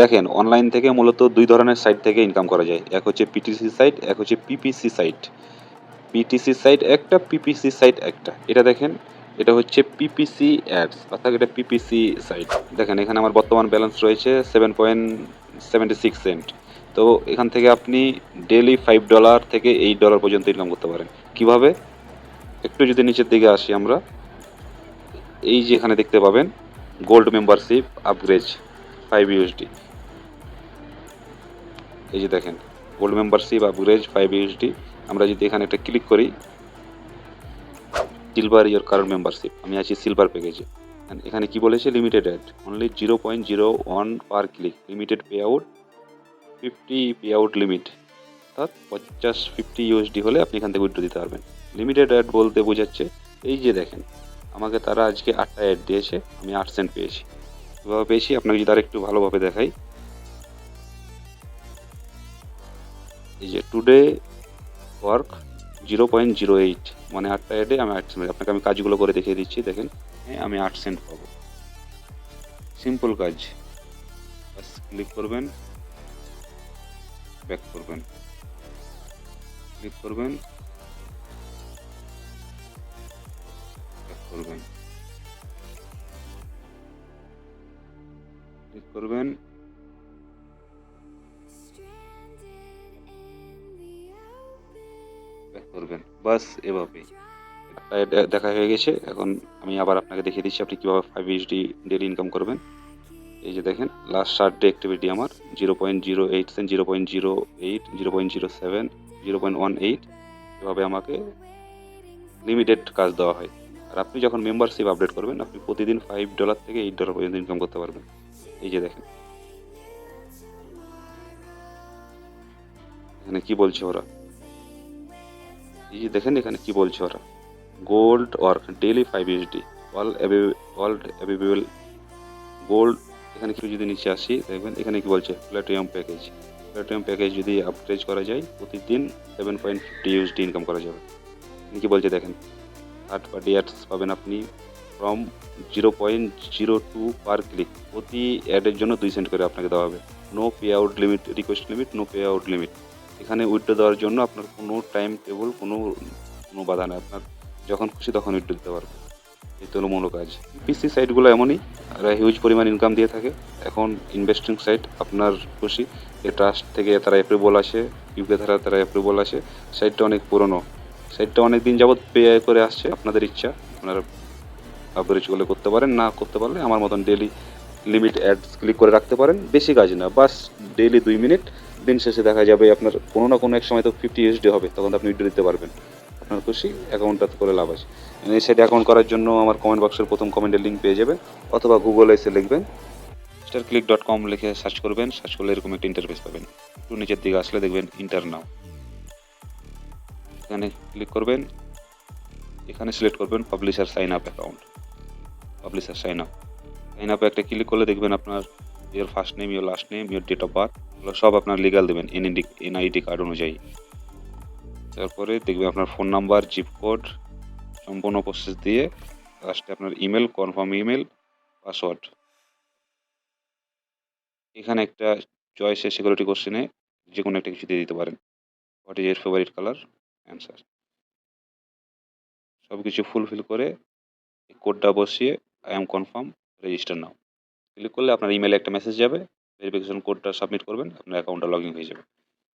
দেখেন অনলাইন থেকে মূলত ২ ধরনের সাইট থেকে ইনকাম করা যায়। এক হচ্ছে পিটিসি সাইট, এক হচ্ছে পিপিসি সাইট। পিটিসি সাইট একটা, পিপিসি সাইট একটা। এটা দেখেন, এটা হচ্ছে পিপিসি অ্যাডস অর্থাৎ এটা পিপিসি সাইট। দেখেন এখানে আমার বর্তমান ব্যালেন্স রয়েছে 7.76 সেন্ট। তো এখান থেকে আপনি ডেইলি $5 থেকে $8 পর্যন্ত ইনকাম করতে পারেন। কিভাবে? একটু যদি নিচের দিকে আসি আমরা, এই যে এখানে দেখতে পাবেন গোল্ড মেম্বারশিপ আপগ্রেড 5 ইউএসডি। এই যে দেখেন গোল্ড মেম্বারশিপ আপগ্রেড 5 ইউএসডি। আমরা যদি এখানে একটা ক্লিক করি, সিলভার ইয়োর কারেন্ট মেম্বারশিপ, আমি আছি সিলভার প্যাকেজে। এখানে কি বলেছে? Limited ad only 0.01 per click, limited pay out 50 pay out limit, অর্থাৎ 50 ইউএসডি হলে আপনি এখান থেকে উইথড্র দিতে পারবেন। লিমিটেড অ্যাড বলতে বোঝাচ্ছে এই যে দেখেন আমাকে তারা আজকে 8টা অ্যাড দিয়েছে, আমি 8 সেন্ট পেয়েছি। কীভাবে পেয়েছি আপনাকে যদি আর একটু ভালোভাবে দেখাই, এই যে টুডে ওয়ার্ক 0.08 মানে 8টা অ্যাডে আমি 8 সেন্ট। আপনাকে আমি কাজগুলো করে দেখিয়ে দিচ্ছি। দেখেন আমি 8 সেন্ট পাবো, সিম্পল কাজ। বাস ক্লিক করবেন, ব্যাক করবেন, ক্লিক করবেন, ব্যাক করবেন, ক্লিক করবেন, ব্যাক করবেন। বাস এভাবেই দেখা হয়ে গেছে। এখন আমি আবার আপনাকে দেখিয়ে দিচ্ছি আপনি কীভাবে 5 ইউএসডি ডেলি ইনকাম করবেন। এই যে দেখেন লাস্ট 7 ডে অ্যাক্টিভিটি আমার 0.08 সেন্ট, 0.08, 0.07, 0.18 এভাবে আমাকে লিমিটেড কাজ দেওয়া হয়। আর আপনি যখন মেম্বারশিপ আপডেট করবেন আপনি প্রতিদিন $5 থেকে $8 পর্যন্ত ইনকাম করতে পারবেন। এই যে দেখেন এখানে কি বলছে ওরা, এই যে দেখেন এখানে কি বলছে ওরা, gold work daily 5 USD all available gold. এখানে কিছু যদি নিচে আসি দেখবেন এখানে কি বলছে প্ল্যাটিনাম প্যাকেজ। প্ল্যাটিনাম প্যাকেজ যদি আপগ্রেড করা যায় প্রতিদিন 7.50 ইউএসডি ইনকাম করা যাবে। কি বলছে দেখেন, থার্ড পার্টি অ্যাডস পাবেন আপনি ফ্রম 0.02 পার ক্লিক, প্রতি অ্যাডের জন্য 2 সেন্ট করে আপনাকে দেওয়া হবে। No pay out limit, request limit, no pay out limit. এখানে উইথড্র দেওয়ার জন্য আপনার কোনো টাইম টেবল, কোনো বাধা নেই, আপনার যখন খুশি তখন উইথড্র দিতে পারবেন। এই তো হলো মূল কাজ। পিসি সাইটগুলো এমনই, এরা হিউজ পরিমাণ ইনকাম দিয়ে থাকে। এখন ইনভেস্টিং সাইট আপনার খুশি, এ ট্রাস্ট থেকে তারা অ্যাপ্রুভাল আসে, ইউকে দ্বারা তারা অ্যাপ্রুভাল আসে। সাইটটা অনেক পুরনো, সাইটটা অনেক দিন যাবৎ পে করে আসছে। আপনাদের ইচ্ছা, আপনারা আপগ্রেড করতে পারেন, না করতে পারলে আমার মতন ডেলি লিমিট অ্যাডস ক্লিক করে রাখতে পারেন। বেশি কাজ না, বাস ডেইলি 2 মিনিট। দিন শেষে দেখা যাবে আপনার কোনো না কোনো এক সময় তো 50 ইউএসডি হবে, তখন আপনি উইথড্র দিতে পারবেন। আপনার খুশি, অ্যাকাউন্টটা করে লাভ আছে। এই সাইটে অ্যাকাউন্ট করার জন্য আমার কমেন্ট বক্সের প্রথম কমেন্টের লিঙ্ক পেয়ে যাবেন, অথবা গুগলে এসে লিখবেন starclick.com লিখে সার্চ করবেন। সার্চ করলে এরকম একটা ইন্টারফেস পাবেন। একটু নিচের দিকে আসলে দেখবেন ইন্টার নাও, এখানে ক্লিক করবেন। এখানে সিলেক্ট করবেন publisher sign up account, publisher sign আপে একটা ক্লিক করলে দেখবেন আপনার your first name, your last name, your date of birth, এগুলো সব আপনার লিগাল দেবেন এনআইডি কার্ড অনুযায়ী। তারপরে দেখবেন আপনার ফোন নাম্বার, জিপ কোড সম্পূর্ণ প্রসেস দিয়ে লাস্টে আপনার ইমেল, কনফার্ম ইমেল, পাসওয়ার্ড। এখানে একটা চয়েসে সিকিউরিটি কোশ্চেনে যে কোনো একটা কিছু দিয়ে দিতে পারেন। What is your favourite colour, answer. সব কিছু ফুলফিল করে কোডটা বসিয়ে I am confirm, register now click করলে আপনার ইমেলে একটা মেসেজ যাবে, ভেরিফিকেশন কোডটা সাবমিট করবেন, আপনার অ্যাকাউন্টটা লগ ইন হয়ে যাবে।